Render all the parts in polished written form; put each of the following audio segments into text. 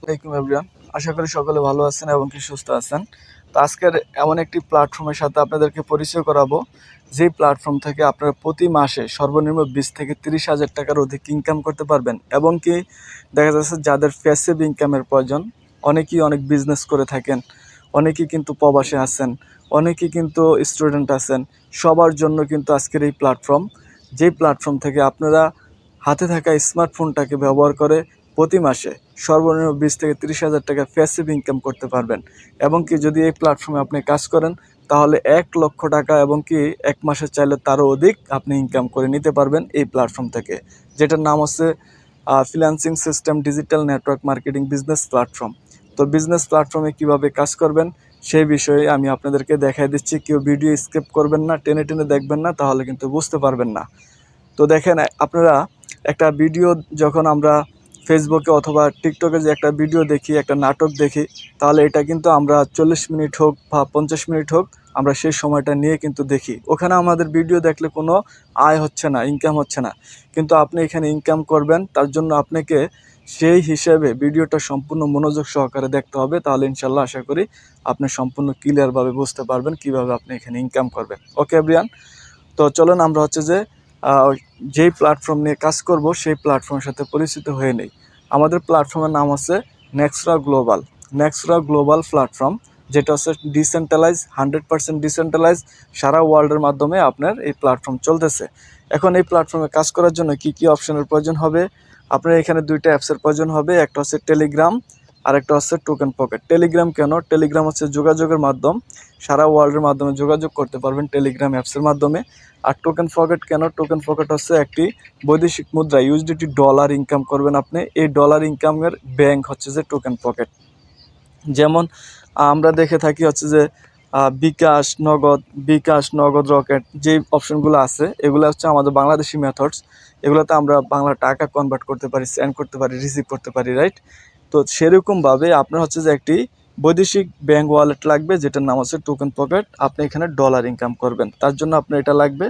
আসসালামাইকুম এভরিওয়ান। আশা করি সকলে ভালো আছেন এবং কি সুস্থ আছেন। তো আজকের এমন একটি প্ল্যাটফর্মের সাথে আপনাদেরকে পরিচয় করাবো, যেই প্ল্যাটফর্ম থেকে আপনারা প্রতি মাসে সর্বনিম্ন 20 থেকে 30,000 টাকার অধিক ইনকাম করতে পারবেন। এবং কি দেখা যাচ্ছে যাদের প্যাসিভ ইনকামের প্রয়োজন, অনেকেই অনেক বিজনেস করে থাকেন, অনেকেই কিন্তু প্রবাসে আছেন, অনেকেই কিন্তু স্টুডেন্ট আছেন। সবার জন্য কিন্তু আজকের এই প্ল্যাটফর্ম, যেই প্ল্যাটফর্ম থেকে আপনারা হাতে থাকা স্মার্টফোনটাকে ব্যবহার করে প্রতি মাসে সর্বনিম্ন 20 থেকে 30,000 টাকা প্যাসিভ ইনকাম করতে পারবেন। এবং কি যদি এই প্ল্যাটফর্মে আপনি কাজ করেন তাহলে 1 লক্ষ টাকা এবং কি এক মাসে চাইলে তারও অধিক আপনি ইনকাম করে নিতে পারবেন এই প্ল্যাটফর্ম থেকে, যেটার নাম হচ্ছে freelancing system digital network marketing business platform. তো বিজনেস প্ল্যাটফর্মে কিভাবে কাজ করবেন সেই বিষয়ে আমি আপনাদেরকে দেখাই দিচ্ছি। কেউ ভিডিও স্কিপ করবেন না, টেনে টেনে দেখবেন না, তাহলে কিন্তু বুঝতে পারবেন না। তো দেখেন, আপনারা একটা ভিডিও যখন আমরা ফেসবুকে অথবা টিকটকে যে একটা ভিডিও দেখি, একটা নাটক দেখি, তাহলে এটা কিন্তু আমরা 40 মিনিট হোক বা 50 মিনিট হোক, আমরা সেই সময়টা নিয়ে কিন্তু দেখি। ওখানে আমাদের ভিডিও দেখলে কোনো আয় হচ্ছে না, ইনকাম হচ্ছে না, কিন্তু আপনি এখানে ইনকাম করবেন। তার জন্য আপনাকে সেই হিসেবে ভিডিওটা সম্পূর্ণ মনোযোগ সহকারে দেখতে হবে। তাহলে ইনশাল্লাহ আশা করি আপনি সম্পূর্ণ ক্লিয়ারভাবে বুঝতে পারবেন কীভাবে আপনি এখানে ইনকাম করবেন। ওকে এভরিওয়ান, তো চলুন আমরা হচ্ছে যে যেই প্ল্যাটফর্ম নিয়ে কাজ করব সেই প্ল্যাটফর্মের সাথে পরিচিত হয়ে নেই। আমাদের প্ল্যাটফর্মের নাম হচ্ছে নেক্সরা গ্লোবাল। নেক্সরা গ্লোবাল প্ল্যাটফর্ম, যেটা হচ্ছে ডিসেন্ট্রালাইজ, 100% ডিসেন্ট্রালাইজ, সারা ওয়ার্ল্ডের মাধ্যমে আপনার এই প্ল্যাটফর্ম চলতেছে। এখন এই প্ল্যাটফর্মে কাজ করার জন্য কি কি অপশনের প্রয়োজন হবে? আপনার এখানে দুইটা অ্যাপসের প্রয়োজন হবে। একটা হচ্ছে টেলিগ্রাম আর একটা হচ্ছে টোকেন পকেট। টেলিগ্রাম কেন? টেলিগ্রাম হচ্ছে যোগাযোগের মাধ্যম, সারা ওয়ার্ল্ডের মাধ্যমে যোগাযোগ করতে পারবেন টেলিগ্রাম অ্যাপসের মাধ্যমে। আর টোকেন পকেট কেন? টোকেন পকেট হচ্ছে একটি বৈদেশিক মুদ্রা, ইউএসডিটি ডলার ইনকাম করবেন আপনি। এই ডলার ইনকামের ব্যাংক হচ্ছে যে টোকেন পকেট। যেমন আমরা দেখে থাকি হচ্ছে যে বিকাশ, নগদ, রকেট, যে অপশনগুলো আছে এগুলো হচ্ছে আমাদের বাংলাদেশি মেথডস। এগুলোতে আমরা বাংলা টাকা কনভার্ট করতে পারি, সেন্ড করতে পারি, রিসিভ করতে পারি, রাইট? তো সেরকমভাবে আপনার হচ্ছে যে একটি বৈদেশিক ব্যাংক ওয়ালেট লাগবে, যেটার নাম হচ্ছে টোকেন পকেট। আপনি এখানে ডলার ইনকাম করবেন, তার জন্য আপনার এটা লাগবে।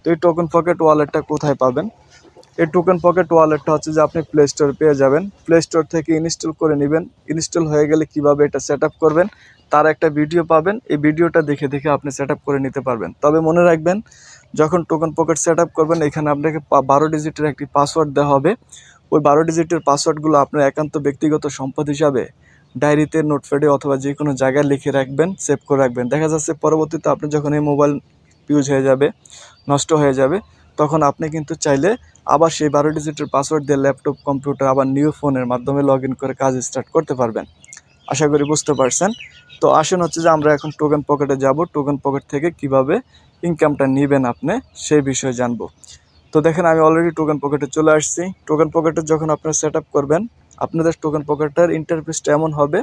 তো এই টোকেন পকেট ওয়ালেটটা কোথায় পাবেন? এই টোকেন পকেট ওয়ালেটটা হচ্ছে যে আপনি প্লে স্টোর পেয়ে যাবেন। প্লে স্টোর থেকে ইনস্টল করে নেবেন। ইনস্টল হয়ে গেলে কিভাবে এটা সেট আপ করবেন তার একটা ভিডিও পাবেন। এই ভিডিওটা দেখে দেখে আপনি সেট আপ করে নিতে পারবেন। তবে মনে রাখবেন, যখন টোকেন পকেট সেট আপ করবেন এখানে আপনাকে 12 ডিজিটের একটি পাসওয়ার্ড দেওয়া হবে। ওই 12 ডিজিটের পাসওয়ার্ডগুলো আপনার একান্ত ব্যক্তিগত সম্পদ হিসাবে ডায়েরিতে, নোটপ্যাডে অথবা যে কোনো জায়গায় লিখে রাখবেন, সেভ করে রাখবেন। দেখা যাচ্ছে পরবর্তীতে আপনি যখন এই মোবাইল ইউজ হয়ে যাবে, নষ্ট হয়ে যাবে, তখন আপনি কিন্তু চাইলে আবার সেই 12 ডিজিটের পাসওয়ার্ড দিয়ে ল্যাপটপ, কম্পিউটার, আবার নিউ ফোনের মাধ্যমে লগ ইন করে কাজ স্টার্ট করতে পারবেন। আশা করি বুঝতে পারছেন। তো আসুন হচ্ছে যে আমরা এখন টোকেন পকেটে যাব। টোকেন পকেট থেকে কিভাবে ইনকামটা নেবেন আপনি সেই বিষয়ে জানবো। তো দেখেন, আমি অলরেডি টোকেন পকেটে চলে আসছি। টোকেন পকেটে যখন আপনারা সেট আপ করবেন, আপনাদের টোকেন পকেটের ইন্টারফেসটা এমন হবে।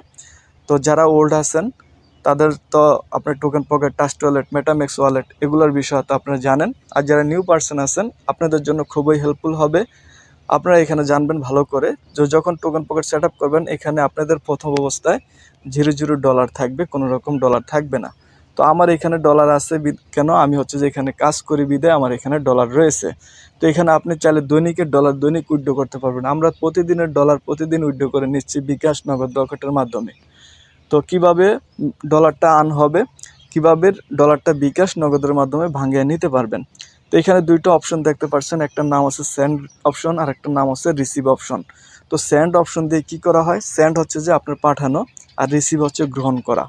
তো যারা ওল্ড আছেন তাদের তো আপনার টোকেন পকেট, টাস্ট ওয়ালেট, মেটামেক্স ওয়ালেট এগুলোর বিষয় তো আপনারা জানেন। আর যারা নিউ পার্সন আছেন আপনাদের জন্য খুবই হেল্পফুল হবে। আপনারা এখানে জানবেন ভালো করে যে যখন টোকেন পকেট সেট আপ করবেন এখানে আপনাদের প্রথম অবস্থায় $0 থাকবে, কোনো রকম ডলার থাকবে না। তো আমার এখানে ডলার আছে কেন? আমি হচ্ছে যে এখানে কাজ করি বিদায় আমার এখানে ডলার রয়েছে। তো এখানে আপনি চাইলে দৈনিকের ডলার দৈনিক উইথড্র করতে পারবেন। আমরা প্রতিদিনের ডলার প্রতিদিন উইথড্র করে নিচ্ছি বিকাশ, নগদ, রকেটের মাধ্যমে। তো কিভাবে ডলারটা আর্ন হবে, কিভাবে ডলারটা বিকাশ, নগদের মাধ্যমে ভাঙিয়ে নিতে পারবেন। তো এখানে দুইটা অপশন দেখতে পাচ্ছেন, একটা নাম হচ্ছে সেন্ড অপশন আর একটা নাম হচ্ছে রিসিভ অপশন। তো সেন্ড অপশন দিয়ে কি করা হয়? সেন্ড হচ্ছে যে আপনার পাঠানো, আর রিসিভ হচ্ছে গ্রহণ করা।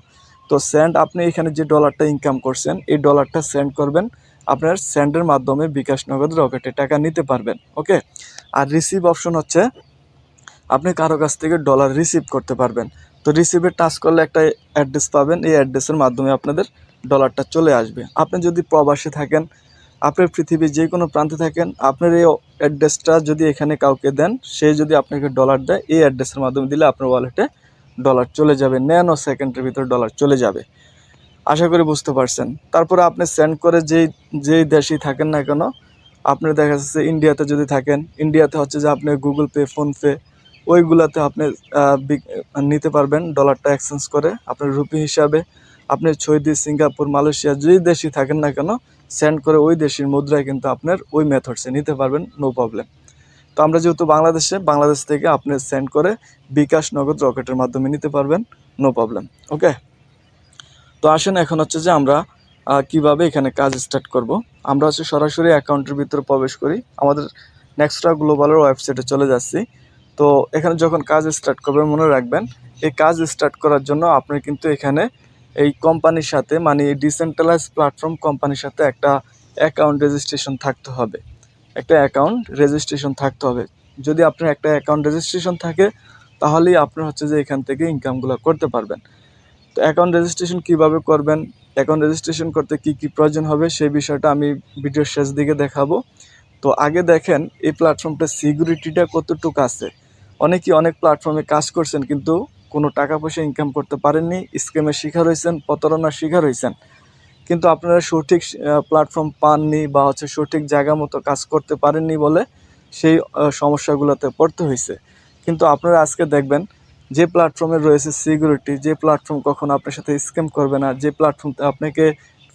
তো সেন্ড, আপনি এখানে যে ডলারটা ইনকাম করছেন এই ডলারটা সেন্ড করবেন, আপনার সেন্ডের মাধ্যমে বিকাশ, নগদ, রকেটে টাকা নিতে পারবেন। ওকে। আর রিসিভ অপশন হচ্ছে আপনি কারো কাছ থেকে ডলার রিসিভ করতে পারবেন। তো রিসিভে টাচ করলে একটা অ্যাড্রেস পাবেন, এই অ্যাড্রেসের মাধ্যমে আপনাদের ডলারটা চলে আসবে। আপনি যদি প্রবাসে থাকেন, আপনার পৃথিবীর যে কোনো প্রান্তে থাকেন, আপনার এই অ্যাড্রেসটা যদি এখানে কাউকে দেন, সে যদি আপনাকে ডলার দেয়, এই অ্যাড্রেসের মাধ্যমে দিলে আপনার ওয়ালেটে ডলার চলে যাবে, ন্যানো সেকেন্ডের ভিতরে ডলার চলে যাবে। আশা করি বুঝতে পারছেন। তারপরে আপনি সেন্ড করে যেই দেশেই থাকেন না কেন, আপনি দেখা যাচ্ছে ইন্ডিয়াতে যদি থাকেন, ইন্ডিয়াতে হচ্ছে যে আপনি গুগল পে, ফোনপে ওইগুলাতে আপনি নিতে পারবেন ডলারটা এক্সচেঞ্জ করে আপনার রুপি হিসাবে। আপনি সৌদি, সিঙ্গাপুর, মালয়েশিয়া যেই দেশই থাকেন না কেন, সেন্ড করে ওই দেশের মুদ্রায় কিন্তু আপনার ওই মেথডসে নিতে পারবেন, নো প্রবলেম। তো আমরা যেহেতু বাংলাদেশ থেকে আপনি সেন্ড করে বিকাশ, নগদ, রকেটের মাধ্যমে নিতে পারবেন, নো প্রবলেম। ওকে, তো আসেন এখন হচ্ছে যে আমরা কিভাবে এখানে কাজ স্টার্ট করব। আমরা হচ্ছে সরাসরি অ্যাকাউন্টের ভিতরে প্রবেশ করি, আমাদের নেক্সট্রা গ্লোবালের ওয়েবসাইটে চলে যাচ্ছি। তো এখানে যখন কাজ স্টার্ট করবেন মনে রাখবেন, এই কাজ স্টার্ট করার জন্য আপনার কিন্তু এখানে এই কোম্পানির সাথে, মানে এই ডিসেন্ট্রালাইজ প্ল্যাটফর্ম কোম্পানির সাথে একটা অ্যাকাউন্ট রেজিস্ট্রেশন থাকতে হবে। যদি আপনার একটা অ্যাকাউন্ট রেজিস্ট্রেশন থাকে তাহলেই আপনার হচ্ছে যে এখান থেকে ইনকামগুলো করতে পারবেন। তো অ্যাকাউন্ট রেজিস্ট্রেশন কিভাবে করবেন, অ্যাকাউন্ট রেজিস্ট্রেশন করতে কি কি প্রয়োজন হবে সেই বিষয়টা আমি ভিডিওর শেষ দিকে দেখাবো। তো আগে দেখেন এই প্ল্যাটফর্মটা সিকিউরিটিটা কতটুকু আছে। অনেকেই অনেক প্ল্যাটফর্মে কাজ করছেন কিন্তু কোনো টাকা পয়সা ইনকাম করতে পারেননি, স্ক্যামের শিকার হয়েছেন, প্রতারণার শিকার হয়েছেন। কিন্তু আপনারা সঠিক প্ল্যাটফর্ম পাননি বা হচ্ছে সঠিক জায়গা মতো কাজ করতে পারেননি বলে সেই সমস্যাগুলোতে পড়তে হয়েছে। কিন্তু আপনারা আজকে দেখবেন যে প্ল্যাটফর্মে রয়েছে সিকিউরিটি, যে প্ল্যাটফর্ম কখনো আপনার সাথে স্ক্যাম করবে না, যে প্ল্যাটফর্ম আপনাকে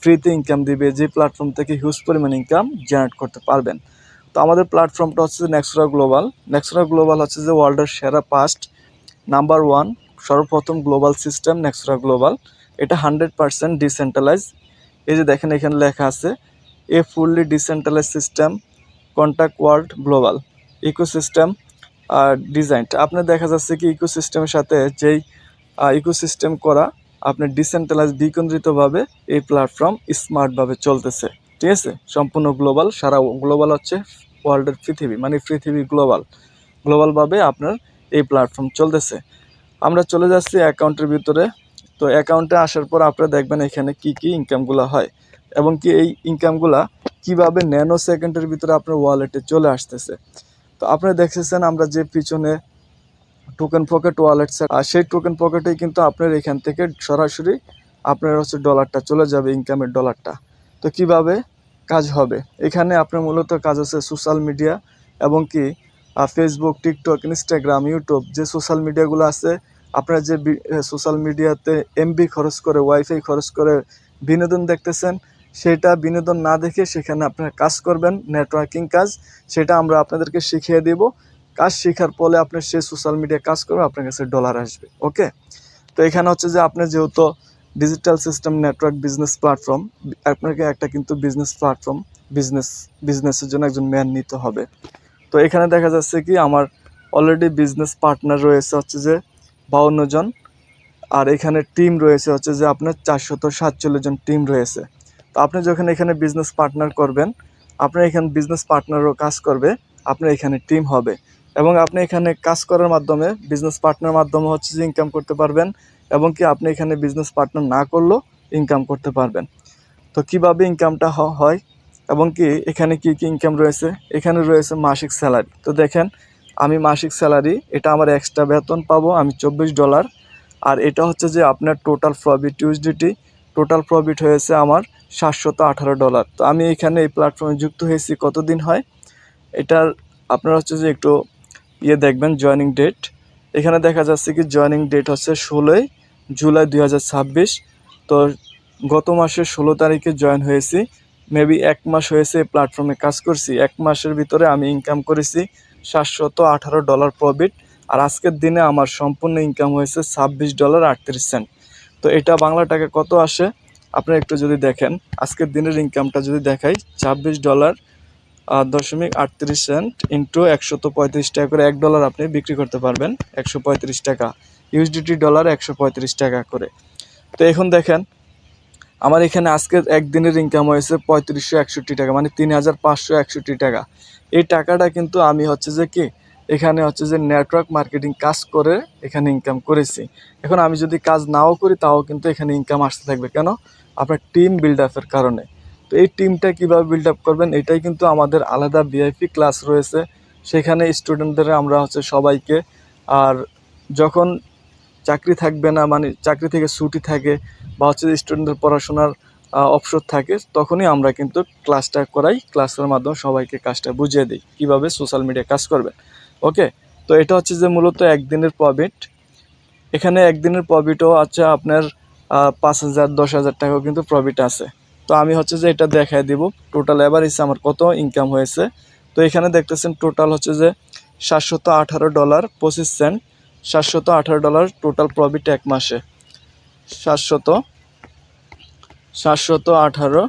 ফ্রিতে ইনকাম দিবে, যে প্ল্যাটফর্ম থেকে হিউজ পরিমাণ ইনকাম জেনারেট করতে পারবেন। তো আমাদের প্ল্যাটফর্মটা হচ্ছে যে নেক্সরা গ্লোবাল। নেক্সরা গ্লোবাল হচ্ছে যে ওয়ার্ল্ডের সেরা ফার্স্ট নাম্বার 1 সর্বপ্রথম গ্লোবাল সিস্টেম নেক্সরা গ্লোবাল। এটা 100% ডিসেন্ট্রালাইজ। এই যে দেখেন এখানে লেখা আছে a fully decentralise system contact world global ecosystem ডিজাইনটা আপনার দেখা যাচ্ছে কি ইকোসিস্টেমের সাথে যেই ইকোসিস্টেম করা আপনার ডিসেন্ট্রালাইজ বিকেন্দ্রিতভাবে এই প্ল্যাটফর্ম স্মার্টভাবে চলতেছে। ঠিক আছে, সম্পূর্ণ গ্লোবাল, সারা গ্লোবাল হচ্ছে ওয়ার্ল্ডের পৃথিবী, মানে পৃথিবী গ্লোবালভাবে আপনার এই প্ল্যাটফর্ম চলতেছে। আমরা চলে যাচ্ছি অ্যাকাউন্টের ভিতরে। তো অ্যাকাউন্টে আসার পর আপনারা দেখবেন এখানে কি কি ইনকামগুলো হয় এবং কি এই ইনকামগুলা কিভাবে ন্যানো সেকেন্ডের ভিতরে আপনার ওয়ালেটে চলে আসতেছে। তো আপনারা দেখতেছেন আমরা যে পিছনে টোকেন পকেট ওয়ালেট আর সেই টোকেন পকেটেই কিন্তু আপনার এখান থেকে সরাসরি আপনার হচ্ছে ডলারটা চলে যাবে, ইনকামের ডলারটা। তো কিভাবে কাজ হবে, এখানে আপনার মূলত কাজ আছে সোশ্যাল মিডিয়া এবং কি ফেসবুক, টিকটক, ইনস্টাগ্রাম, ইউটিউব যে সোশ্যাল মিডিয়াগুলো আছে, আপনারা যে সোশ্যাল মিডিয়াতে এমবি খরচ করে, ওয়াইফাই খরচ করে বিনোদন দেখতেছেন, সেটা বিনোদন না দেখে সেখানে আপনারা কাজ করবেন, নেটওয়ার্কিং কাজ, সেটা আমরা আপনাদেরকে শিখিয়ে দিব। কাজ শেখার পরে আপনার সেই সোশ্যাল মিডিয়া কাজ করবে, আপনার কাছে ডলার আসবে। ওকে, তো এখানে হচ্ছে যে আপনার যেহেতু digital system network business platform, আপনাকে একটা কিন্তু বিজনেস প্ল্যাটফর্ম, বিজনেসের জন্য একজন ম্যান নিতে হবে। তো এখানে দেখা যাচ্ছে কি আমার অলরেডি বিজনেস পার্টনার রয়েছে হচ্ছে যে 52 জন, আর এখানে টিম রয়েছে হচ্ছে যে আপনার 447 জন টিম রয়েছে। তো আপনি যখন এখানে বিজনেস পার্টনার করবেন, আপনার এখানে বিজনেস পার্টনারও কাজ করবে, আপনার এখানে টিম হবে এবং আপনি এখানে কাজ করার মাধ্যমে বিজনেস পার্টনার মাধ্যমে হচ্ছে যে ইনকাম করতে পারবেন এবং কি আপনি এখানে বিজনেস পার্টনার না করলেও ইনকাম করতে পারবেন। তো কিভাবে ইনকামটা হয় এবং কি এখানে কি কি ইনকাম রয়েছে, এখানে রয়েছে মাসিক স্যালারি। তো দেখেন আমি মাসিক স্যালারি, এটা আমার এক্সট্রা বেতন পাবো আমি $24। আর এটা হচ্ছে যে আপনার total profit USDT, total profit হয়েছে আমার $718। তো আমি এখানে এই প্ল্যাটফর্মে যুক্ত হয়েছি কতদিন হয়, এটার আপনারা হচ্ছে যে একটু দেখবেন জয়েনিং ডেট। এখানে দেখা যাচ্ছে কি জয়েনিং ডেট হচ্ছে 16 জুলাই 2026। তো গত মাসের 16 তারিখে জয়েন হয়েছি, মেবি 1 মাস হয়েছে এই প্ল্যাটফর্মে কাজ করছি। 1 মাসের ভিতরে আমি ইনকাম করেছি $718 প্রফিট। আর আজকের দিনে আমার সম্পূর্ণ ইনকাম হয়েছে $26.38। তো এটা বাংলা টাকা কত আসে আপনারা একটু যদি দেখেন, আজকের দিনের ইনকামটা যদি দেখাই, $26.38 ইন্টু 135 টাকা করে, $1 আপনি বিক্রি করতে পারবেন 135 টাকা, ইউএসডিটি ডলার 135 টাকা করে। তো এখন দেখেন আমার এখানে আজকের একদিনের ইনকাম হয়েছে 3561 টাকা, মানে 3561 টাকা। এই টাকাটা কিন্তু আমি হচ্ছে যে কি এখানে হচ্ছে যে নেটওয়ার্ক মার্কেটিং কাজ করে এখানে ইনকাম করেছি। এখন আমি যদি কাজ নাও করি তাও কিন্তু এখানে ইনকাম আসতে থাকবে, কেন? আপনার টিম বিল্ড আপের কারণে। তো এই টিমটা কিভাবে বিল্ড আপ করবেন, এটাই কিন্তু আমাদের আলাদা ভিআইপি ক্লাস রয়েছে, সেখানে স্টুডেন্টদের আমরা হচ্ছে সবাইকে, আর যখন চাকরি থাকবে না, মানে চাকরি থেকে ছুটি থাকে বা হচ্ছে স্টুডেন্টদের পড়াশোনার অবসর থাকে, তখনই আমরা কিন্তু ক্লাসটা করাই, ক্লাসের মাধ্যমে সবাইকে কাজটা বুঝিয়ে দিই কীভাবে সোশ্যাল মিডিয়া কাজ করবে। ওকে, তো এটা হচ্ছে যে মূলত একদিনের প্রফিট। এখানে একদিনের প্রফিটও আছে আপনার 5,000 10,000 টাকাও কিন্তু প্রফিট আছে। তো আমি হচ্ছে যে এটা দেখাই দিব টোটাল এভারেজ আমার কত ইনকাম হয়েছে। তো তো এখানে দেখতেছেন টোটাল হচ্ছে যে $718.25, $718 টোটাল প্রফিট এক মাসে। 718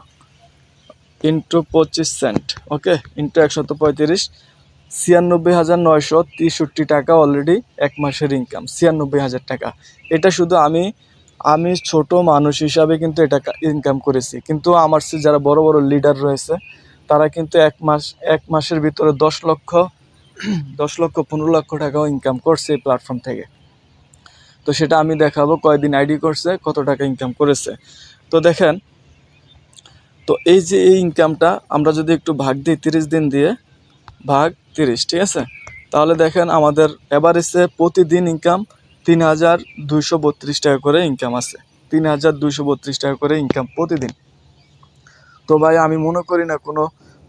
ইন্টু 25 সেন্ট, ওকে, ইন্টু 135, 96,963 টাকা অলরেডি এক মাসের ইনকাম, 96,000 টাকা। এটা শুধু আমি ছোট মানুষ হিসাবে কিন্তু এটা ইনকাম করেছি, কিন্তু আমার চেয়ে যারা বড় বড় লিডার রয়েছে তারা কিন্তু এক মাসের ভিতরে 10 লক্ষ 15 লক্ষ টাকাও ইনকাম করছে এই প্ল্যাটফর্ম থেকে। তো সেটা আমি দেখাবো কয়দিন আইডি করছে, কত টাকা ইনকাম করেছে। তো দেখেন, তো এই যে এই ইনকামটা আমরা যদি একটু ভাগ দিই 30 দিন দিয়ে, ভাগ 30, ঠিক আছে, তাহলে দেখেন আমাদের এভারেজে প্রতিদিন ইনকাম 3,232 টাকা করে ইনকাম আছে, 3,232 টাকা করে ইনকাম প্রতিদিন। তো ভাই আমি মনে করি না কোনো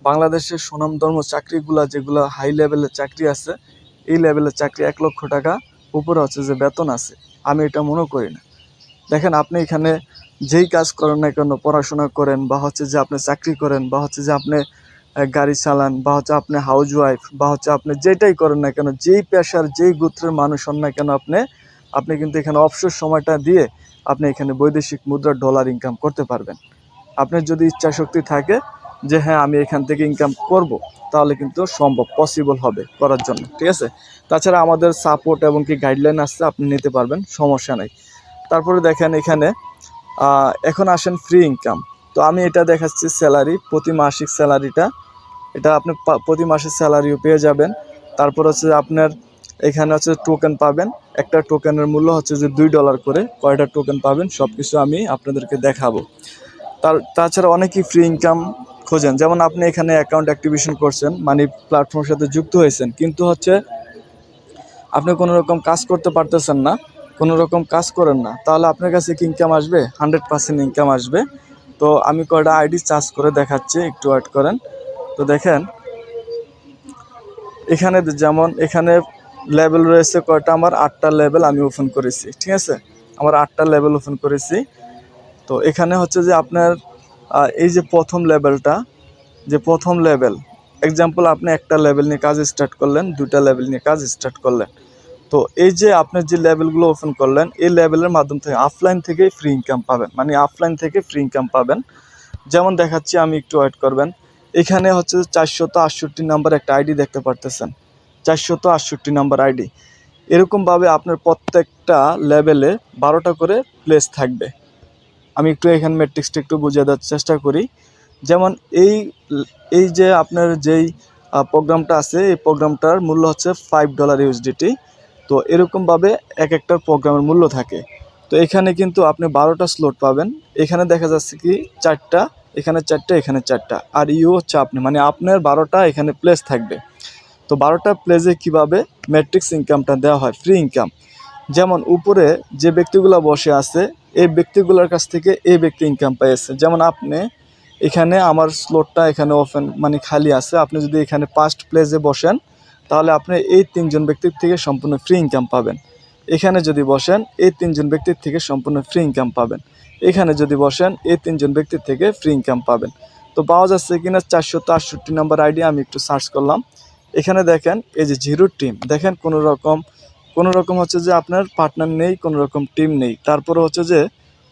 বাংলাদেশের সুনামধন্য চাকরিগুলা যেগুলো হাই লেভেলের চাকরি আছে, এই লেভেলের চাকরি 1 লক্ষ টাকা উপরে হচ্ছে যে বেতন আছে, আমি এটা মনে করি না। দেখেন আপনি এখানে যেই কাজ করেন না কেন, পড়াশোনা করেন বা হচ্ছে যে আপনি চাকরি করেন বা হচ্ছে যে আপনি গাড়ি চালান বা হচ্ছে আপনি হাউস ওয়াইফ বা হচ্ছে আপনি যেটাই করেন না কেন, যেই পেশার যেই গোত্রের মানুষ হন না কেন, আপনি কিন্তু এখানে অবসর সময়টা দিয়ে আপনি এখানে বৈদেশিক মুদ্রা ডলার ইনকাম করতে পারবেন। আপনার যদি ইচ্ছা শক্তি থাকে যে হ্যাঁ আমি এখান থেকে ইনকাম করব, তাহলে কিন্তু সম্ভব, পসিবল হবে করার জন্য, ঠিক আছে। তাছাড়া আমাদের সাপোর্ট এবং কি গাইডলাইন আসছে, আপনি নিতে পারবেন, সমস্যা নাই। তারপরে দেখেন এখানে এখন আসেন ফ্রি ইনকাম। তো আমি এটা দেখাচ্ছি স্যালারি, প্রতি মাসিক স্যালারিটা, এটা আপনি প্রতি মাসের স্যালারিও পেয়ে যাবেন। তারপর হচ্ছে আপনার এখানে হচ্ছে টোকেন পাবেন, একটা টোকেনের মূল্য হচ্ছে যে $2 করে, কয়টা টোকেন পাবেন সব কিছু আমি আপনাদেরকে দেখাবো। তাছাড়া অনেকেই ফ্রি ইনকাম খোঁজেন, যেমন আপনি এখানে অ্যাকাউন্ট অ্যাক্টিভেশন করছেন, মানে প্ল্যাটফর্মের সাথে যুক্ত হয়েছেন, কিন্তু হচ্ছে আপনি কোনো রকম কাজ করতে পারতেছেন না, কোনো রকম কাজ করেন না, তাহলে আপনার কাছে কি ইনকাম আসবে? 100% ইনকাম আসবে। তো আমি কয়টা আইডি চার্জ করে দেখাচ্ছি, একটু ওয়েট করেন। তো দেখেন এখানে যেমন এখানে লেভেল রয়েছে কয়টা, আমার 8টা লেভেল আমি ওপেন করেছি, ঠিক আছে, আমার 8টা লেভেল ওপেন করেছি। তো এখানে হচ্ছে যে আপনার এই যে প্রথম লেভেলটা, যে প্রথম লেভেল, এক্সাম্পল আপনি একটা লেভেল নিয়ে কাজ স্টার্ট করলেন, 2টা লেভেল নিয়ে কাজ স্টার্ট করলেন। তো এই যে আপনার যে লেভেলগুলো ওপেন করলেন, এই লেভেলের মাধ্যম থেকে অফলাইন থেকে ফ্রি ইনকাম পাবেন, মানে অফলাইন থেকে ফ্রি ইনকাম পাবেন। যেমন দেখাচ্ছি, আমি একটু ওয়েট করবেন। এখানে হচ্ছে 468 নাম্বার একটা আইডি দেখতে পারতেছেন, 468 নাম্বার আইডি। এরকমভাবে আপনার প্রত্যেকটা লেভেলে 12টা করে প্লেস থাকবে। আমি একটু এখানে ম্যাট্রিক্সটা একটু বুঝিয়ে দেওয়ার চেষ্টা করি। যেমন এই যে আপনার যেই প্রোগ্রামটা আছে, এই প্রোগ্রামটার মূল্য হচ্ছে $5 ইউএসডিটি। তো এরকমভাবে এক একটার প্রোগ্রামের মূল্য থাকে। তো এখানে কিন্তু আপনি 12টা স্লট পাবেন। এখানে দেখা যাচ্ছে কি 4টা, এখানে 4টা, এখানে 4টা, আর হচ্ছে আপনি, মানে আপনার 12টা এখানে প্লেস থাকবে। তো 12টা প্লেসে কীভাবে ম্যাট্রিক্স ইনকামটা দেওয়া হয়, ফ্রি ইনকাম। যেমন উপরে যে ব্যক্তিগুলো বসে আছে, এই ব্যক্তিগুলোর কাছ থেকে এই ব্যক্তি ইনকাম পেয়েছে। যেমন আপনি এখানে, আমার স্লটটা এখানে ওপেন, মানে খালি আছে, আপনি যদি এখানে ফার্স্ট প্লেসে বসেন, তাহলে আপনি এই 3জন ব্যক্তির থেকে সম্পূর্ণ ফ্রি ইনকাম পাবেন। এখানে যদি বসেন, এই 3জন ব্যক্তির থেকে সম্পূর্ণ ফ্রি ইনকাম পাবেন। এখানে যদি বসেন, এই 3জন ব্যক্তির থেকে ফ্রি ইনকাম পাবেন। তো পাওয়া যাচ্ছে কিনা 468 নাম্বার আইডি, আমি একটু সার্চ করলাম। এখানে দেখেন এই যে জিরো টিম, দেখেন কোনো রকম হচ্ছে যে আপনার পার্টনার নেই, কোনো রকম টিম নেই। তারপরে হচ্ছে যে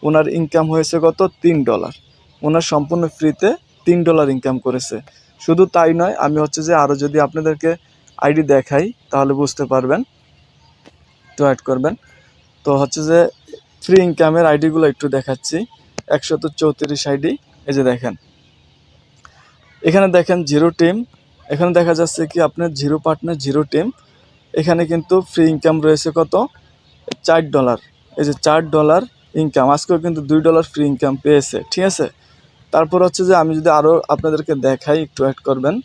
ওনার ইনকাম হয়েছে কত, $3। ওনার সম্পূর্ণ ফ্রিতে $3 ইনকাম করেছে। শুধু তাই নয়, আমি হচ্ছে যে আরও যদি আপনাদেরকে আইডি দেখাই তাহলে বুঝতে পারবেন, একটু অ্যাড করবেন। তো হচ্ছে যে ফ্রি ইনকামের আইডিগুলো একটু দেখাচ্ছি, 134 আইডি। এই যে দেখেন, এখানে দেখেন জিরো টিম, এখানে দেখা যাচ্ছে কি আপনার জিরো পার্টনার, জিরো টিম। এখানে কিন্তু ফ্রি ইনকাম রয়েছে কত, $4। এই যে $4 ইনকাম, আজকেও কিন্তু $2 ফ্রি ইনকাম পেয়েছে, ঠিক আছে। তারপর হচ্ছে যে আমি যদি আরও আপনাদেরকে দেখাই, একটু অ্যাড করবেন।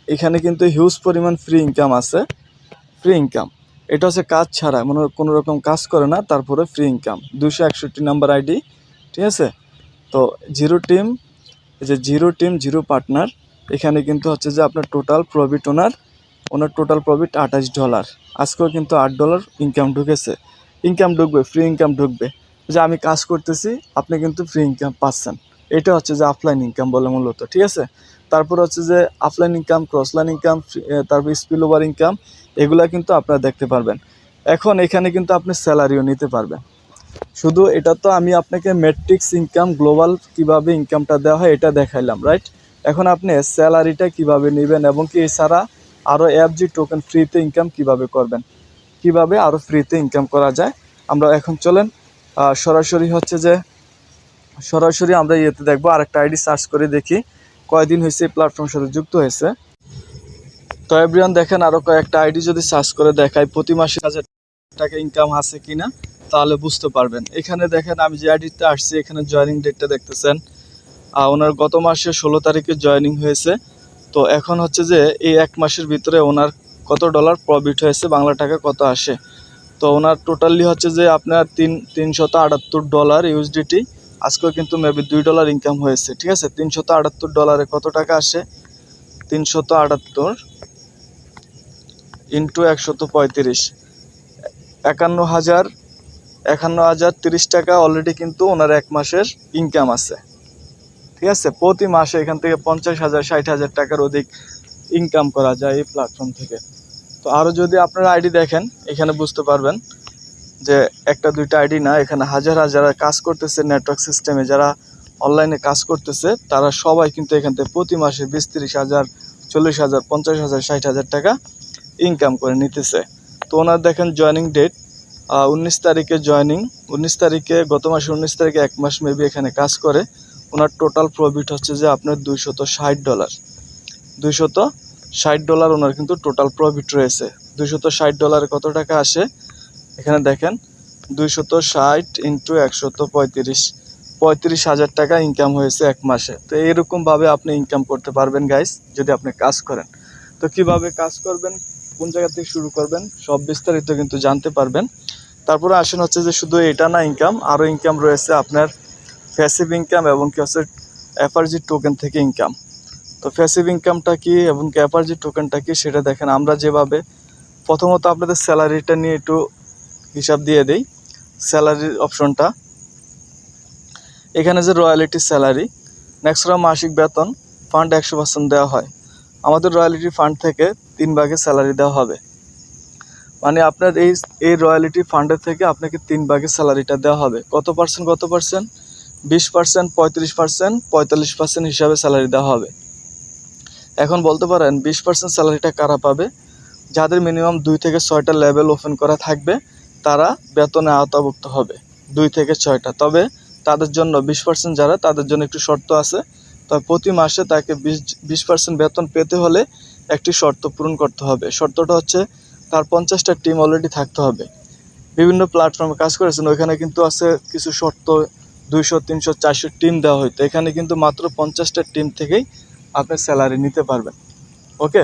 এখানে কিন্তু হিউজ পরিমাণ ফ্রি ইনকাম আছে। ফ্রি ইনকাম এটা হচ্ছে কাজ ছাড়া, মনে কোনো রকম কাজ করে না, তারপরে ফ্রি ইনকাম। 261 নাম্বার আইডি, ঠিক আছে। তো জিরো টিম, এই যে জিরো টিম, জিরো পার্টনার, এখানে কিন্তু হচ্ছে যে আপনার টোটাল প্রফিট, ওনার টোটাল প্রফিট $28। আজকেও কিন্তু $8 ইনকাম ঢুকবে, ফ্রি ইনকাম ঢুকবে। যে আমি কাজ করতেছি, আপনি কিন্তু ফ্রি ইনকাম পাচ্ছেন। এটা হচ্ছে যে অফলাইন ইনকাম বলে মূলত, ঠিক আছে। তারপর হচ্ছে যে আপলাইন ইনকাম, ক্রসলাইন ইনকাম, তারপর স্পিল ওভার ইনকাম, এগুলা কিন্তু আপনারা দেখতে পারবেন। এখন এখানে কিন্তু আপনি স্যালারিও নিতে পারবেন। শুধু এটা তো আমি আপনাকে ম্যাট্রিক্স ইনকাম, গ্লোবাল কিভাবে ইনকামটা দেওয়া হয় এটা দেখাইলাম, রাইট? এখন আপনি স্যালারিটা কিভাবে নেবেন এবং কি এছাড়া আরও এফজি টোকেন ফ্রিতে ইনকাম কিভাবে করবেন, কিভাবে আরও ফ্রিতে ইনকাম করা যায়, আমরা এখন চলেন সরাসরি আমরা ইয়েতে দেখবো। আরেকটা আইডি সার্চ করে দেখি কয়দিন হয়েছে এই প্ল্যাটফর্মের সাথে যুক্ত হয়েছে। তো এভরিওয়ান দেখেন, আরও কয়েকটা আইডি যদি সার্চ করে দেখায় প্রতি মাসে 1000 টাকা ইনকাম আছে কিনা, তাহলে বুঝতে পারবেন। এখানে দেখেন আমি যে আইডিতে আসছি, এখানে জয়েনিং ডেটটা দেখতেছেন, ওনার গত মাসে 16 তারিখে জয়েনিং হয়েছে। তো এখন হচ্ছে যে এই এক মাসের ভিতরে ওনার কত ডলার প্রফিট হয়েছে, বাংলা টাকা কত আসে। তো ওনার টোটালি হচ্ছে যে আপনার $378 ইউএসডিটি। আজকেও কিন্তু মেবি $2 ইনকাম হয়েছে, ঠিক আছে। $378 কত টাকা আসে, 378 ইন্টু 135, 51,030 টাকা অলরেডি কিন্তু ওনার এক মাসের ইনকাম আছে, ঠিক আছে। প্রতি মাসে এখান থেকে 50,000 60,000 টাকার অধিক ইনকাম করা যায় এই প্ল্যাটফর্ম থেকে। তো আরও যদি আপনারা আইডি দেখেন, এখানে বুঝতে পারবেন যে একটা দুইটা আইডি না, এখানে হাজার যারা কাজ করতেছে নেটওয়ার্ক সিস্টেমে, যারা অনলাইনে কাজ করতেছে, তারা সবাই কিন্তু এখান থেকে প্রতি মাসে 20-30,000, 40,000, 50,000, 60,000 টাকা ইনকাম করে নিতেছে। তো ওনার দেখেন জয়েনিং ডেট 19 তারিখে জয়েনিং, 19 তারিখে, গত মাসে 19 তারিখে এক মাস মেবি এখানে কাজ করে। ওনার টোটাল প্রফিট হচ্ছে যে আপনার $260, $260 ওনার কিন্তু টোটাল প্রফিট রয়েছে। $260 কত টাকা আসে, এখানে দেখেন 260 ইন্টু 135, 35,000 টাকা ইনকাম হয়েছে এক মাসে। তো এরকমভাবে আপনি ইনকাম করতে পারবেন গাইস, যদি আপনি কাজ করেন। তো কিভাবে কাজ করবেন, কোন জায়গা থেকে শুরু করবেন, সব বিস্তারিত কিন্তু জানতে পারবেন। তারপরে আসেন হচ্ছে যে শুধু এটা না ইনকাম, আরও ইনকাম রয়েছে আপনার প্যাসিভ ইনকাম এবং কি হচ্ছে এফআরজি টোকেন থেকে ইনকাম। তো প্যাসিভ ইনকামটা কি এবং এফআরজি টোকেনটা কি সেটা দেখেন। আমরা যেভাবে প্রথমত আপনাদের স্যালারিটা নিয়ে একটু হিসাব দিয়ে দেই। স্যালারির অপশনটা এখানে যে রয়্যালিটি স্যালারি, নেক্সট হলো মাসিক বেতন, ফান্ড 100% দেওয়া হয়। আমাদের রয়্যালিটি ফান্ড থেকে 3 ভাগে স্যালারি দেওয়া হবে, মানে আপনার এই রয়্যালিটি ফান্ডের থেকে আপনাকে 3 ভাগে স্যালারিটা দেওয়া হবে। কত পার্সেন্ট 20%, 35%, 45% হিসাবে স্যালারি দেওয়া হবে। এখন বলতে পারেন 20% স্যালারিটা কারা পাবে, যাদের মিনিমাম 2 থেকে 6টা লেভেল ওপেন করা থাকবে, তারা বেতনে আওতাভুক্ত হবে 2 থেকে 6টা। তবে তাদের জন্য 20% যারা, তাদের জন্য একটু শর্ত আছে। তবে প্রতি মাসে তাকে 20% বেতন পেতে হলে একটি শর্ত পূরণ করতে হবে। শর্তটা হচ্ছে তার 50টা টিম অলরেডি থাকতে হবে। বিভিন্ন প্ল্যাটফর্মে কাজ করেছেন, ওইখানে কিন্তু আছে কিছু শর্ত, 200, 300, 400 টিম দেওয়া হইতো। এখানে কিন্তু মাত্র 50টা টিম থেকেই আপনি স্যালারি নিতে পারবেন, ওকে।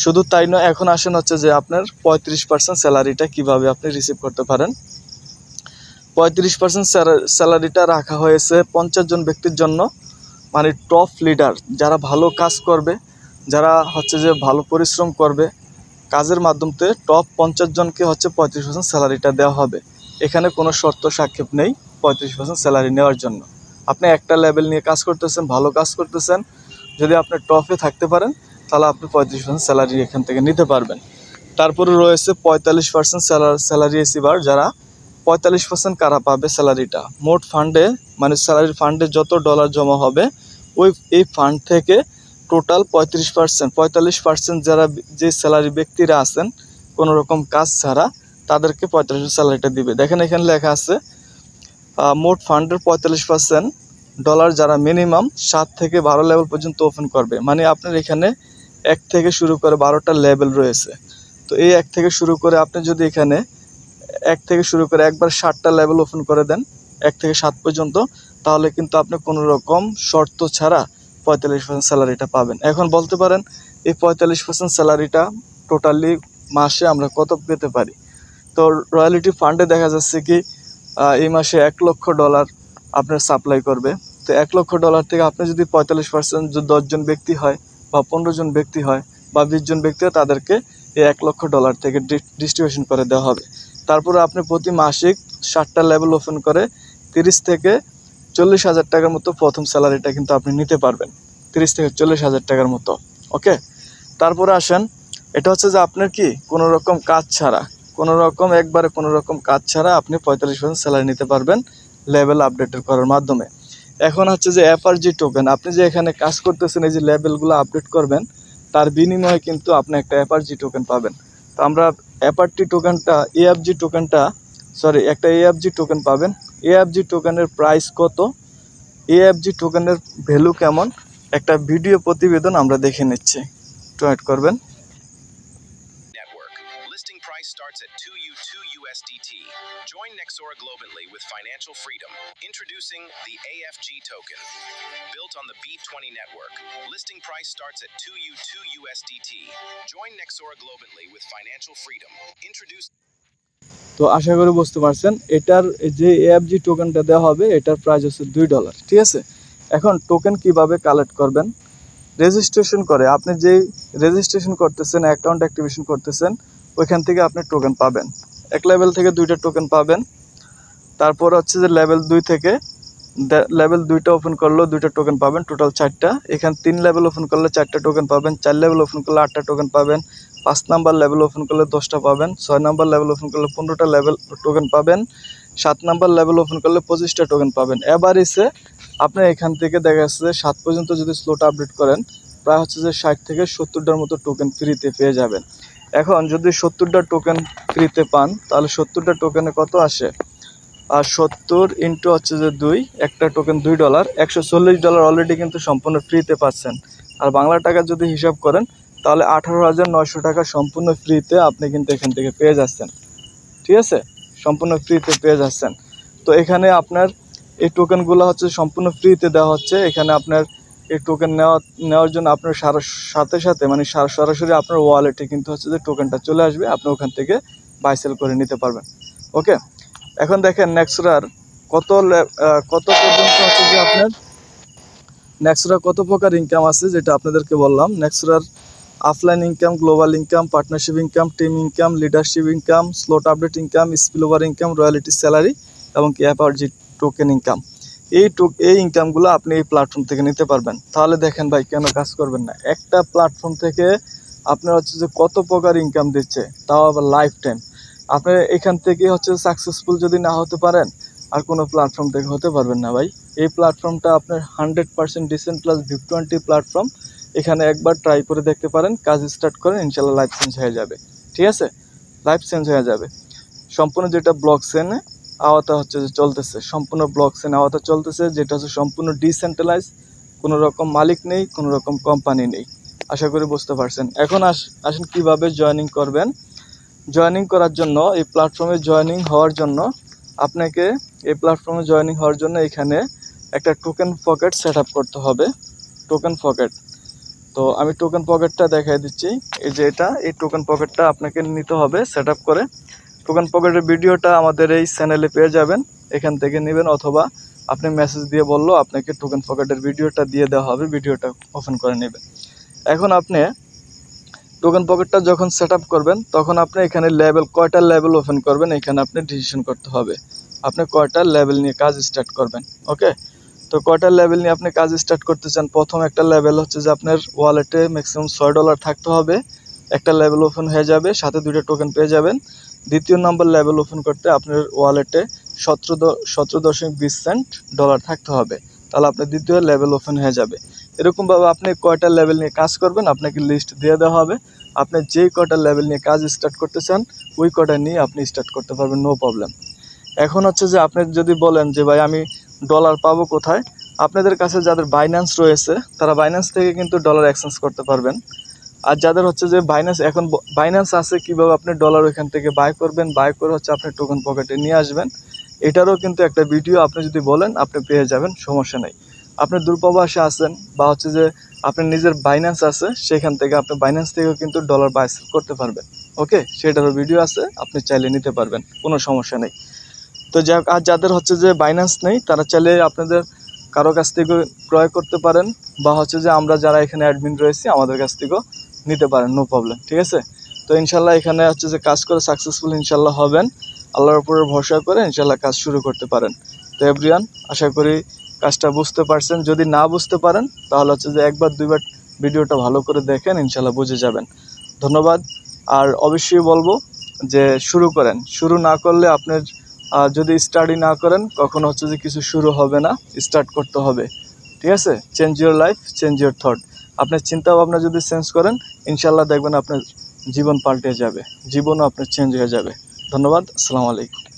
শুধু তাই নয়, এখন আসেন হচ্ছে যে আপনার 35% স্যালারিটা কিভাবে আপনি রিসিভ করতে পারেন। 35% স্যালারিটা রাখা হয়েছে 50 জন ব্যক্তির জন্য, মানে টপ লিডার, যারা ভালো কাজ করবে, যারা হচ্ছে যে ভালো পরিশ্রম করবে কাজের মাধ্যমে, টপ 50 জনকে হচ্ছে 35% স্যালারিটা দেওয়া হবে। এখানে কোনো শর্ত সাক্ষেপ নেই 35% স্যালারি নেওয়ার জন্য। আপনি একটা লেভেল নিয়ে কাজ করতেছেন, ভালো কাজ করতেছেন, যদি আপনি টপে থাকতে পারেন, তাহলে আপনি 35% স্যালারি এখান থেকে নিতে পারবেন। তারপরে রয়েছে 45% স্যালারি রিসিভার, যারা 45% কারা পাবে স্যালারিটা, মোট ফান্ডে, মানে স্যালারি ফান্ডে যত ডলার জমা হবে এই ফান্ড থেকে টোটাল 45% যারা, যে স্যালারি ব্যক্তিরা আছেন কোনো রকম কাজ ছাড়া, তাদেরকে 45% স্যালারিটা দিবে। দেখেন এখানে লেখা আছে মোট ফান্ডের 45% ডলার যারা মিনিমাম 7 থেকে 12 লেভেল পর্যন্ত ওপেন করবে। মানে আপনার এখানে 1 থেকে শুরু করে 12টা লেভেল রয়েছে। তো এই 1 থেকে শুরু করে আপনি যদি এখানে 1 থেকে শুরু করে একবার 7টা লেভেল ওপেন করে দেন, 1 থেকে 7 পর্যন্ত, তাহলে কিন্তু আপনি কোনো রকম শর্ত ছাড়া 45% স্যালারিটা পাবেন। এখন বলতে পারেন এই 45% স্যালারিটা টোটালি মাসে আমরা কত পেতে পারি। তো রয়্যালিটি ফান্ডে দেখা যাচ্ছে কি এই মাসে $1,00,000 আপনার সাপ্লাই করবে। তো $1,00,000 থেকে আপনি যদি 45% 10 জন ব্যক্তি হয় বা 15 জন ব্যক্তি হয় বা 20 জন ব্যক্তি হয়, তাদেরকে এই $1,00,000 থেকে ডিস্ট্রিবিউশন করে দেওয়া হবে। তারপরে আপনি প্রতি মাসিক 7টা লেভেল ওপেন করে 30 থেকে 40,000 টাকার মতো প্রথম স্যালারিটা কিন্তু আপনি নিতে পারবেন। 30 থেকে 40,000 টাকার মতো। ওকে, তারপরে আসেন, এটা হচ্ছে যে আপনার কি কোনো রকম কাজ ছাড়া, কোনো রকম কাজ ছাড়া আপনি 45% স্যালারি নিতে পারবেন লেভেল আপডেটের করার মাধ্যমে। এখন হচ্ছে যে এফআরজি টোকেন, আপনি যে এখানে কাজ করতেছেন, এই যে লেভেলগুলো আপডেট করবেন, তার বিনিময়ে কিন্তু আপনি একটা এফআরজি টোকেন পাবেন। তো আমরা একটা এএফজি টোকেন পাবেন। এএফজি টোকেনের প্রাইস কত, এএফজি টোকেনের ভ্যালু কেমন, একটা ভিডিও প্রতিবেদন আমরা দেখে নিচ্ছি, একটু অ্যাড করবেন। Network. Listing price starts at 2U2 USDT. Join Nexora globally with financial freedom. Introducing the AFG token. Built on the B20 network. Listing price starts at 2U2 USDT. Join Nexora globally with financial freedom. Introduce তো আশা করি বুঝতে পারছেন, এটার যে এএফজি টোকেনটা দেওয়া হবে এটার প্রাইস হচ্ছে $2। ঠিক আছে, এখন টোকেন কিভাবে কালেক্ট করবেন, রেজিস্ট্রেশন করে আপনি যেই রেজিস্ট্রেশন করতেছেন, অ্যাকাউন্ট অ্যাক্টিভেশন করতেছেন, ওইখান থেকে আপনি টোকেন পাবেন। এক লেভেল থেকে 2টা টোকেন পাবেন। তারপর হচ্ছে যে লেভেল 2টা ওপেন করলেও 2টা টোকেন পাবেন, টোটাল 4টা। এখানে 3 লেভেল ওপেন করলে 4টা টোকেন পাবেন, 4 লেভেল ওপেন করলে 8টা টোকেন পাবেন, 5 নাম্বার লেভেল ওপেন করলে 10টা পাবেন, 6 নাম্বার লেভেল ওপেন করলে 15টা টোকেন পাবেন, 7 নাম্বার লেভেল ওপেন করলে 25টা টোকেন পাবেন। এভারেজে আপনি এখান থেকে দেখা যাচ্ছে যে 7 পর্যন্ত যদি স্লোট আপডেট করেন, প্রায় হচ্ছে যে 60 থেকে 70টার মতো টোকেন ফ্রিতে পেয়ে যাবেন। এখন যদি 70টা টোকেন ফ্রিতে পান, তাহলে 70টা টোকেনে কত আসে, আর 70 ইন্টু হচ্ছে যে 2, একটা টোকেন $2, $140 অলরেডি কিন্তু সম্পূর্ণ ফ্রিতে পাচ্ছেন। আর বাংলা টাকা যদি হিসাব করেন, তাহলে 18,900 টাকা সম্পূর্ণ ফ্রিতে আপনি কিন্তু এখান থেকে পেয়ে যাচ্ছেন। ঠিক আছে, সম্পূর্ণ ফ্রিতে পেয়ে যাচ্ছেন। তো এখানে আপনার এই টোকেনগুলো হচ্ছে সম্পূর্ণ ফ্রিতে দেওয়া হচ্ছে। এখানে আপনার এই টোকেন নেওয়ার জন্য আপনার সাথে মানে সরাসরি আপনার ওয়ালেটে কিন্তু হচ্ছে যে টোকেনটা চলে আসবে, আপনি ওখান থেকে বাই সেল করে নিতে পারবেন। ওকে, এখন দেখেন নেক্সরার কত পর্যন্ত হচ্ছে যে আপনার নেক্সরা কত প্রকার ইনকাম আছে, যেটা আপনাদেরকে বললাম। নেক্সরার offline income, global income, partnership income, team income, leadership income, slot update income, spillover income, royalty salary এবং কি এফআরজি টোকেন ইনকাম। এই ইনকামগুলো আপনি এই প্ল্যাটফর্ম থেকে নিতে পারবেন। তাহলে দেখেন ভাই, কেন কাজ করবেন না? একটা প্ল্যাটফর্ম থেকে আপনার হচ্ছে যে কত প্রকার ইনকাম দিচ্ছে, তাও আবার লাইফ টাইম। আপনি এখান থেকে হচ্ছে সাকসেসফুল যদি না হতে পারেন, আর কোনো প্ল্যাটফর্ম থেকে হতে পারবেন না ভাই। এই প্ল্যাটফর্মটা আপনার 100% ডিসেন্ট প্লাস VIP20 প্ল্যাটফর্ম। এখানে একবার ট্রাই করে দেখতে পারেন, কাজ স্টার্ট করেন, ইনশাল্লাহ লাইফ চেঞ্জ হয়ে যাবে। ঠিক আছে, লাইফ চেঞ্জ হয়ে যাবে। সম্পূর্ণ যেটা ব্লক চেনে আওতা হচ্ছে যে চলতেছে, সম্পূর্ণ ব্লক চেনে আওতা চলতেছে, যেটা হচ্ছে সম্পূর্ণ ডিসেন্ট্রালাইজ, কোনো রকম মালিক নেই, কোনো রকম কোম্পানি নেই। আশা করি বুঝতে পারছেন। এখন আসেন কিভাবে জয়েনিং করবেন। জয়েনিং করার জন্য, এই প্ল্যাটফর্মে জয়েনিং হওয়ার জন্য আপনাকে এখানে একটা টোকেন পকেট সেট আপ করতে হবে। টোকেন পকেট, তো আমি টোকেন পকেটটা দেখাই দিচ্ছি। এই যে এই টোকেন পকেটটা আপনাকে নিতে হবে সেট আপ করে। টোকেন পকেটের ভিডিওটা আমাদের এই চ্যানেলে পেয়ে যাবেন, এখান থেকে নেবেন, অথবা আপনি মেসেজ দিয়ে বললেও আপনাকে টোকেন পকেটের ভিডিওটা দিয়ে দেওয়া হবে, ভিডিওটা ওপেন করে নেবেন। এখন আপনি টোকেন পকেটটা যখন সেট আপ করবেন, তখন আপনি এখানে কয়টা লেভেল ওপেন করবেন, এখানে আপনি ডিসিশন করতে হবে আপনি কয়টা লেভেল নিয়ে কাজ স্টার্ট করবেন। ওকে, তো কয়টা লেভেল নিয়ে আপনি কাজ স্টার্ট করতে চান? প্রথম একটা লেভেল হচ্ছে যে আপনার ওয়ালেটে ম্যাক্সিমাম $6 থাকতে হবে, একটা লেভেল ওপেন হয়ে যাবে, সাথে 2টা টোকেন পেয়ে যাবেন। দ্বিতীয় নম্বর লেভেল ওপেন করতে আপনার ওয়ালেটে 17.20 সেন্ট ডলার থাকতে হবে, তাহলে আপনার দ্বিতীয় লেভেল ওপেন হয়ে যাবে। এরকমভাবে আপনি কয়টা লেভেল নিয়ে কাজ করবেন আপনাকে লিস্ট দিয়ে দেওয়া হবে। আপনি যেই কয়টা লেভেল নিয়ে কাজ স্টার্ট করতে চান, ওই কয়টা নিয়ে আপনি স্টার্ট করতে পারবেন, নো প্রবলেম। এখন হচ্ছে যে আপনি যদি বলেন যে ভাই আমি ডলার পাবো কোথায়, আপনাদের কাছে যাদের বাইন্যান্স রয়েছে, তারা বাইন্যান্স থেকে কিন্তু ডলার এক্সচেঞ্জ করতে পারবেন। আর যাদের হচ্ছে যে বাইন্যান্স আছে, কীভাবে আপনি ডলার ওইখান থেকে বাই করবেন, বাই করে হচ্ছে আপনি টোকেন পকেটে নিয়ে আসবেন, এটারও কিন্তু একটা ভিডিও আপনি যদি বলেন আপনি পেয়ে যাবেন, সমস্যা নেই। আপনি দূরপ্রবাসে আছেন বা হচ্ছে যে আপনার নিজের বাইন্যান্স আছে, সেখান থেকে আপনি বাইন্যান্স থেকেও কিন্তু ডলার বাই সেল করতে পারবেন। ওকে, সেটারও ভিডিও আছে, আপনি চাইলে নিতে পারবেন, কোনো সমস্যা নেই। তো যাই হোক, আর যাদের হচ্ছে যে বাইন্যান্স নেই, তারা চাইলে আপনাদের কারো কাছ থেকে ক্রয় করতে পারেন, বা হচ্ছে যে আমরা যারা এখানে অ্যাডমিন রয়েছি আমাদের কাছ থেকেও নিতে পারেন, নো প্রবলেম। ঠিক আছে, তো ইনশাল্লাহ এখানে হচ্ছে যে কাজ করে সাকসেসফুল ইনশাল্লাহ হবেন, আল্লাহর উপরে ভরসা করে ইনশাল্লাহ কাজ শুরু করতে পারেন। তো এভরিওয়ান, আশা করি কাজটা বুঝতে পারছেন। যদি না বুঝতে পারেন তাহলে হচ্ছে যে একবার দুইবার ভিডিওটা ভালো করে দেখেন, ইনশাল্লাহ বুঝে যাবেন। ধন্যবাদ। আর অবশ্যই বলবো যে শুরু করেন। শুরু না করলে আপনার যদি স্টাডি না করেন কখনো হচ্ছে যে কিছু শুরু হবে না, স্টার্ট করতে হবে। ঠিক আছে? Change your life, change your thought. আপনার চিন্তা ভাবনা যদি চেঞ্জ করেন, ইনশাল্লাহ দেখবেন আপনার জীবন পাল্টে যাবে, জীবনও আপনার চেঞ্জ হয়ে যাবে। ধন্যবাদ। আসসালামু আলাইকুম।